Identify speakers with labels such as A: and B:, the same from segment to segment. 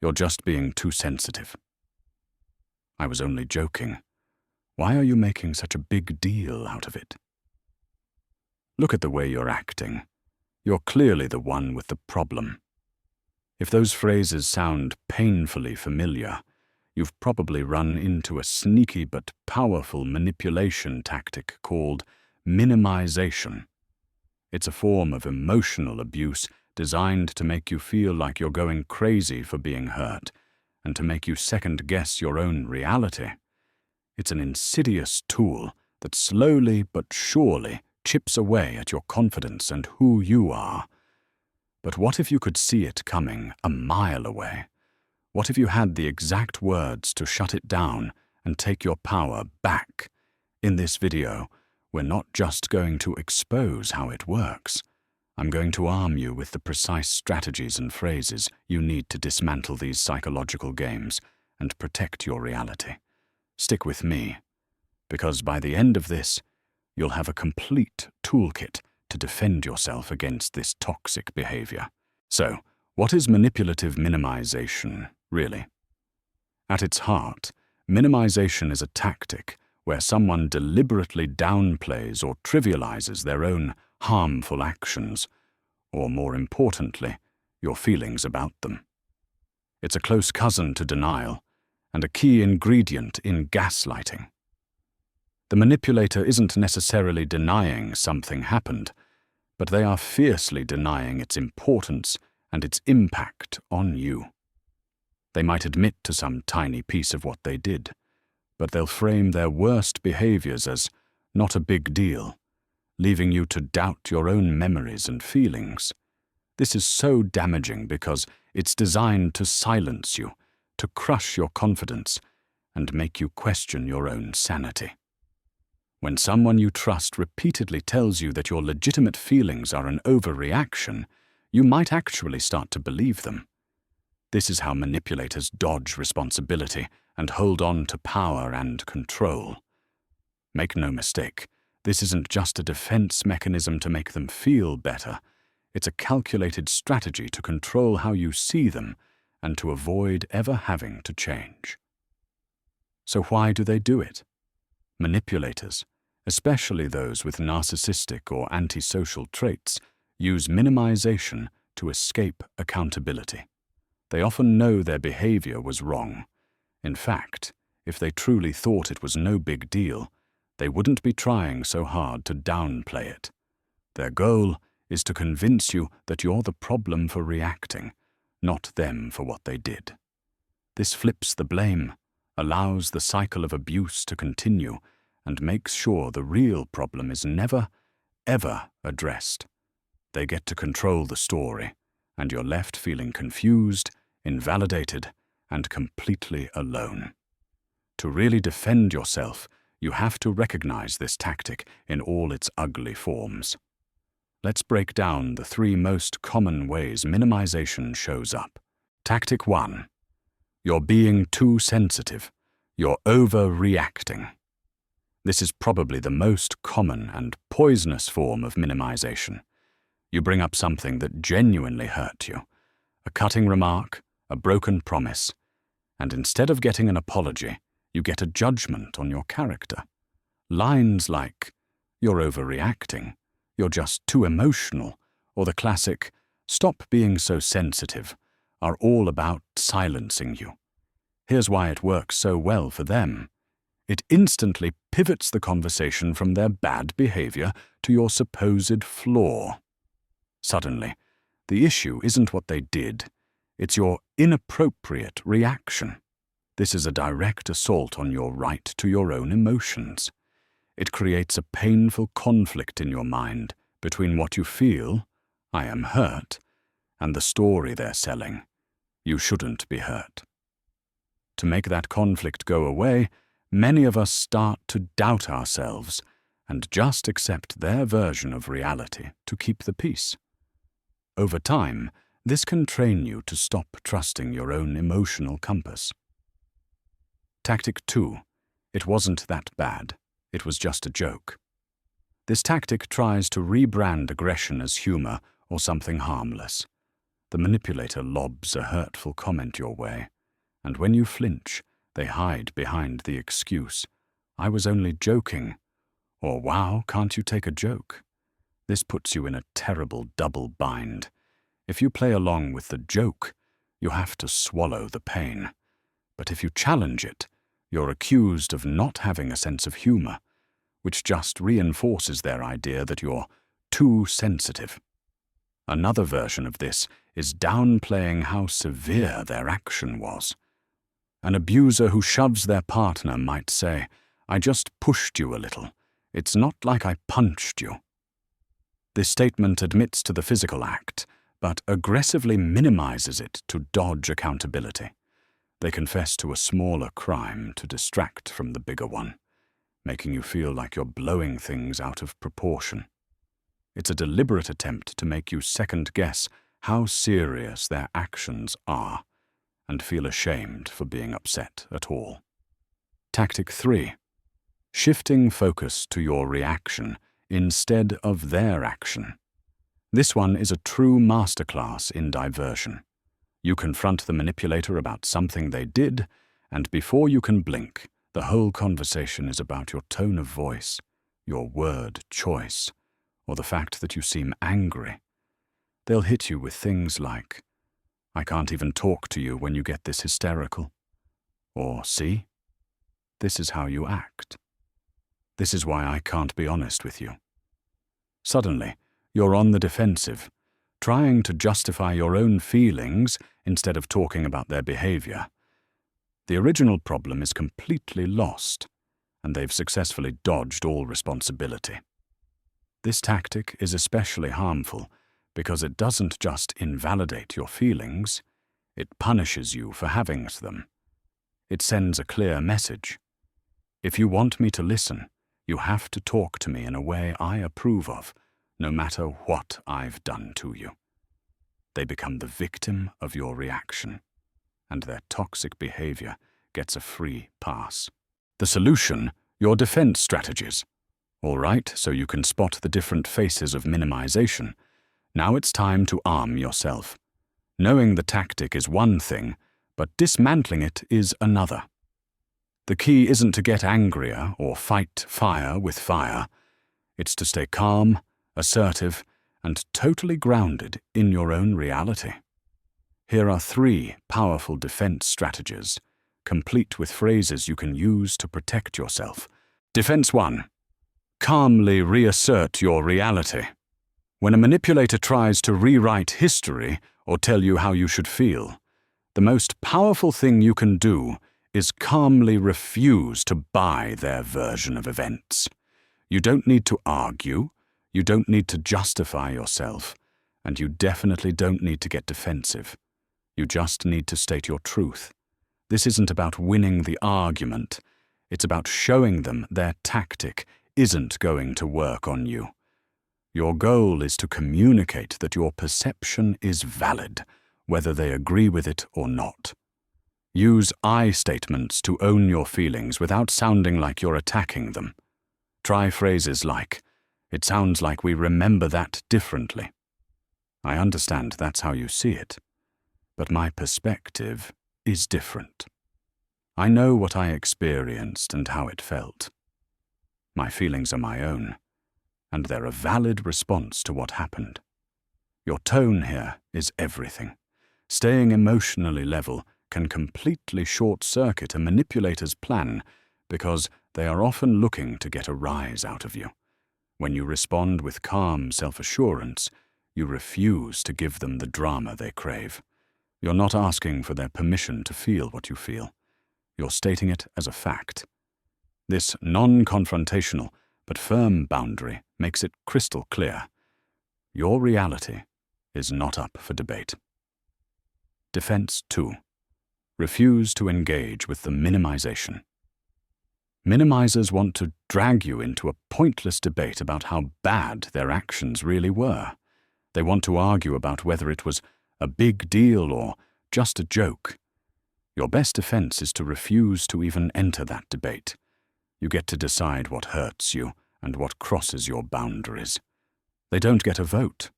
A: You're just being too sensitive." "I was only joking. Why are you making such a big deal out of it?" "Look at the way you're acting. You're clearly the one with the problem." If those phrases sound painfully familiar, you've probably run into a sneaky but powerful manipulation tactic called minimization. It's a form of emotional abuse designed to make you feel like you're going crazy for being hurt and to make you second-guess your own reality. It's an insidious tool that slowly but surely chips away at your confidence and who you are. But what if you could see it coming a mile away? What if you had the exact words to shut it down and take your power back? In this video, we're not just going to expose how it works. I'm going to arm you with the precise strategies and phrases you need to dismantle these psychological games and protect your reality. Stick with me, because by the end of this, you'll have a complete toolkit to defend yourself against this toxic behavior. So, what is manipulative minimization, really? At its heart, minimization is a tactic where someone deliberately downplays or trivializes their own harmful actions, or more importantly, your feelings about them. It's a close cousin to denial and a key ingredient in gaslighting. The manipulator isn't necessarily denying something happened, but they are fiercely denying its importance and its impact on you. They might admit to some tiny piece of what they did, but they'll frame their worst behaviors as not a big deal, leaving you to doubt your own memories and feelings. This is so damaging because it's designed to silence you, to crush your confidence, and make you question your own sanity. When someone you trust repeatedly tells you that your legitimate feelings are an overreaction, you might actually start to believe them. This is how manipulators dodge responsibility and hold on to power and control. Make no mistake, this isn't just a defense mechanism to make them feel better. It's a calculated strategy to control how you see them and to avoid ever having to change. So why do they do it? Manipulators, especially those with narcissistic or antisocial traits, use minimization to escape accountability. They often know their behavior was wrong. In fact, if they truly thought it was no big deal, they wouldn't be trying so hard to downplay it. Their goal is to convince you that you're the problem for reacting, not them for what they did. This flips the blame, allows the cycle of abuse to continue, and makes sure the real problem is never, ever addressed. They get to control the story, and you're left feeling confused, invalidated, and completely alone. To really defend yourself, you have to recognize this tactic in all its ugly forms. Let's break down the 3 most common ways minimization shows up. Tactic 1. You're being too sensitive. You're overreacting. This is probably the most common and poisonous form of minimization. You bring up something that genuinely hurt you, a cutting remark, a broken promise, and instead of getting an apology, you get a judgment on your character. Lines like, "You're overreacting," "You're just too emotional," or the classic, "Stop being so sensitive," are all about silencing you. Here's why it works so well for them. It instantly pivots the conversation from their bad behavior to your supposed flaw. Suddenly, the issue isn't what they did, it's your inappropriate reaction. This is a direct assault on your right to your own emotions. It creates a painful conflict in your mind between what you feel, "I am hurt," and the story they're selling, "You shouldn't be hurt." To make that conflict go away, many of us start to doubt ourselves and just accept their version of reality to keep the peace. Over time, this can train you to stop trusting your own emotional compass. Tactic 2. It wasn't that bad. It was just a joke. This tactic tries to rebrand aggression as humor or something harmless. the manipulator lobs a hurtful comment your way, and when you flinch, they hide behind the excuse, "I was only joking," or "Wow, can't you take a joke?" This puts you in a terrible double bind. If you play along with the joke, you have to swallow the pain. But if you challenge it, you're accused of not having a sense of humor, which just reinforces their idea that you're too sensitive. Another version of this is downplaying how severe their action was. An abuser who shoves their partner might say, "I just pushed you a little. It's not like I punched you." This statement admits to the physical act, but aggressively minimizes it to dodge accountability. They confess to a smaller crime to distract from the bigger one, making you feel like you're blowing things out of proportion. It's a deliberate attempt to make you second-guess how serious their actions are and feel ashamed for being upset at all. Tactic 3. Shifting focus to your reaction instead of their action. This one is a true masterclass in diversion. You confront the manipulator about something they did, and before you can blink, the whole conversation is about your tone of voice, your word choice, or the fact that you seem angry. They'll hit you with things like, "I can't even talk to you when you get this hysterical," or "See, this is how you act. This is why I can't be honest with you." Suddenly, you're on the defensive, trying to justify your own feelings instead of talking about their behavior. The original problem is completely lost, and they've successfully dodged all responsibility. This tactic is especially harmful because it doesn't just invalidate your feelings, it punishes you for having them. It sends a clear message. If you want me to listen, you have to talk to me in a way I approve of, no matter what I've done to you. They become the victim of your reaction, and their toxic behavior gets a free pass. The solution, your defense strategies. All right, so you can spot the different faces of minimization. Now it's time to arm yourself. Knowing the tactic is one thing, but dismantling it is another. The key isn't to get angrier or fight fire with fire. It's to stay calm, assertive, and totally grounded in your own reality. Here are 3 powerful defense strategies, complete with phrases you can use to protect yourself. Defense 1. Calmly reassert your reality. When a manipulator tries to rewrite history or tell you how you should feel, the most powerful thing you can do is calmly refuse to buy their version of events. You don't need to argue, you don't need to justify yourself, and you definitely don't need to get defensive. You just need to state your truth. This isn't about winning the argument, it's about showing them their tactic isn't going to work on you. Your goal is to communicate that your perception is valid, whether they agree with it or not. Use I statements to own your feelings without sounding like you're attacking them. Try phrases like, "It sounds like we remember that differently. I understand that's how you see it, but my perspective is different. I know what I experienced and how it felt. My feelings are my own, and they're a valid response to what happened." Your tone here is everything. Staying emotionally level can completely short-circuit a manipulator's plan because they are often looking to get a rise out of you. When you respond with calm self-assurance, you refuse to give them the drama they crave. You're not asking for their permission to feel what you feel. You're stating it as a fact. This non-confrontational but firm boundary makes it crystal clear. Your reality is not up for debate. Defense 2. Refuse to engage with the minimization. Minimizers want to drag you into a pointless debate about how bad their actions really were. They want to argue about whether it was a big deal or just a joke. Your best defense is to refuse to even enter that debate. You get to decide what hurts you and what crosses your boundaries. They don't get a vote.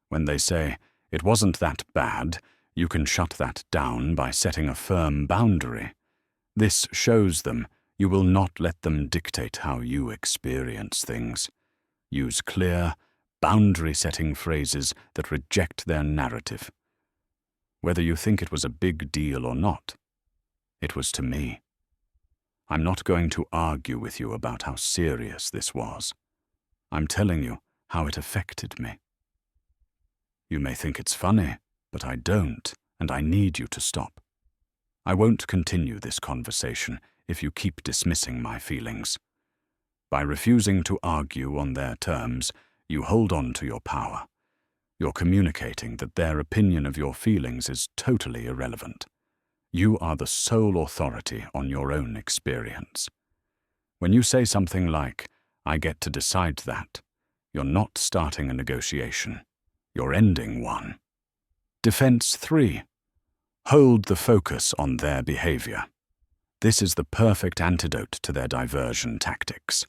A: When they say, It wasn't that bad. You can shut that down by setting a firm boundary. This shows them you will not let them dictate how you experience things. Use clear, boundary-setting phrases that reject their narrative. Whether you think it was a big deal or not, it was to me. I'm not going to argue with you about how serious this was. I'm telling you how it affected me. You may think it's funny, but I don't, and I need you to stop. I won't continue this conversation if you keep dismissing my feelings. By refusing to argue on their terms, you hold on to your power. You're communicating that their opinion of your feelings is totally irrelevant. You are the sole authority on your own experience. When you say something like, "I get to decide that," you're not starting a negotiation. You're ending one. Defense 3. Hold the focus on their behavior. This is the perfect antidote to their diversion tactics.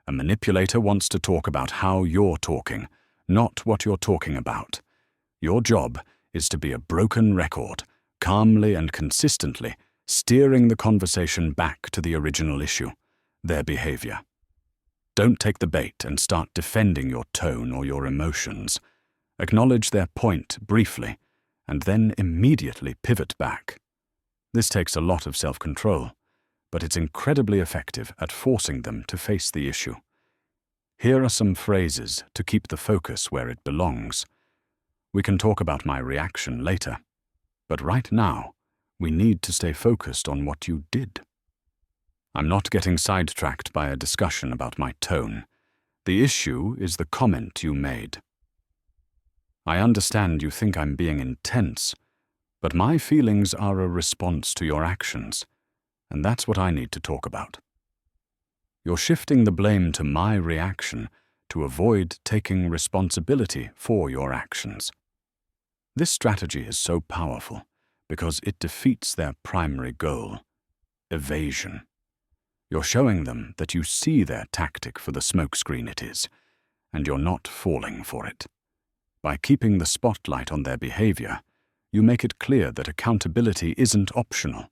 A: A manipulator wants to talk about how you're talking, not what you're talking about. Your job is to be a broken record, calmly and consistently steering the conversation back to the original issue, their behavior. Don't take the bait and start defending your tone or your emotions. Acknowledge their point briefly, and then immediately pivot back. This takes a lot of self-control, but it's incredibly effective at forcing them to face the issue. Here are some phrases to keep the focus where it belongs. We can talk about my reaction later, but right now, we need to stay focused on what you did. I'm not getting sidetracked by a discussion about my tone. The issue is the comment you made. I understand you think I'm being intense, but my feelings are a response to your actions, and that's what I need to talk about. You're shifting the blame to my reaction to avoid taking responsibility for your actions. This strategy is so powerful because it defeats their primary goal, evasion. You're showing them that you see their tactic for the smokescreen it is, and you're not falling for it. By keeping the spotlight on their behavior, you make it clear that accountability isn't optional.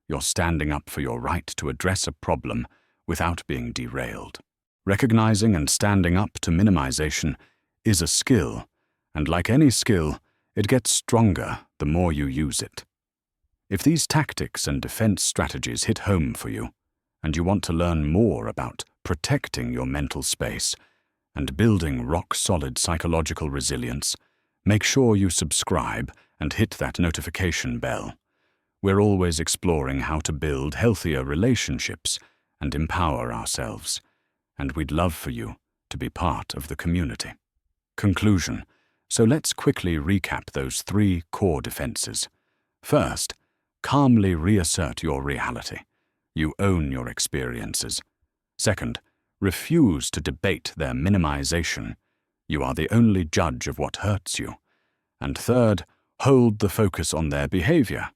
A: You're standing up for your right to address a problem without being derailed. Recognizing and standing up to minimization is a skill, and like any skill, it gets stronger the more you use it. If these tactics and defense strategies hit home for you, and you want to learn more about protecting your mental space and building rock-solid psychological resilience, make sure you subscribe and hit that notification bell. We're always exploring how to build healthier relationships and empower ourselves, and we'd love for you to be part of the community. Conclusion. So let's quickly recap those 3 core defenses. First, calmly reassert your reality. You own your experiences. Second, refuse to debate their minimization. You are the only judge of what hurts you. And third, hold the focus on their behavior.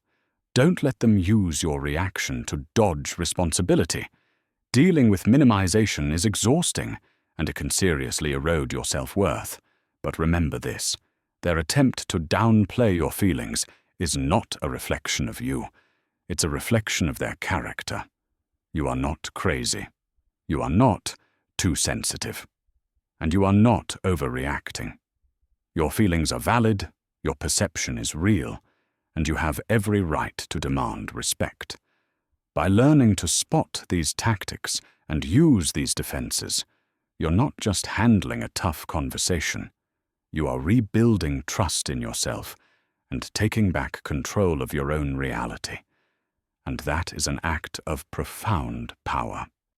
A: Don't let them use your reaction to dodge responsibility. Dealing with minimization is exhausting, and it can seriously erode your self-worth. But remember this, their attempt to downplay your feelings is not a reflection of you. It's a reflection of their character. You are not crazy. You are not too sensitive. And you are not overreacting. Your feelings are valid, your perception is real, and you have every right to demand respect. By learning to spot these tactics and use these defenses, you're not just handling a tough conversation. You are rebuilding trust in yourself and taking back control of your own reality. And that is an act of profound power.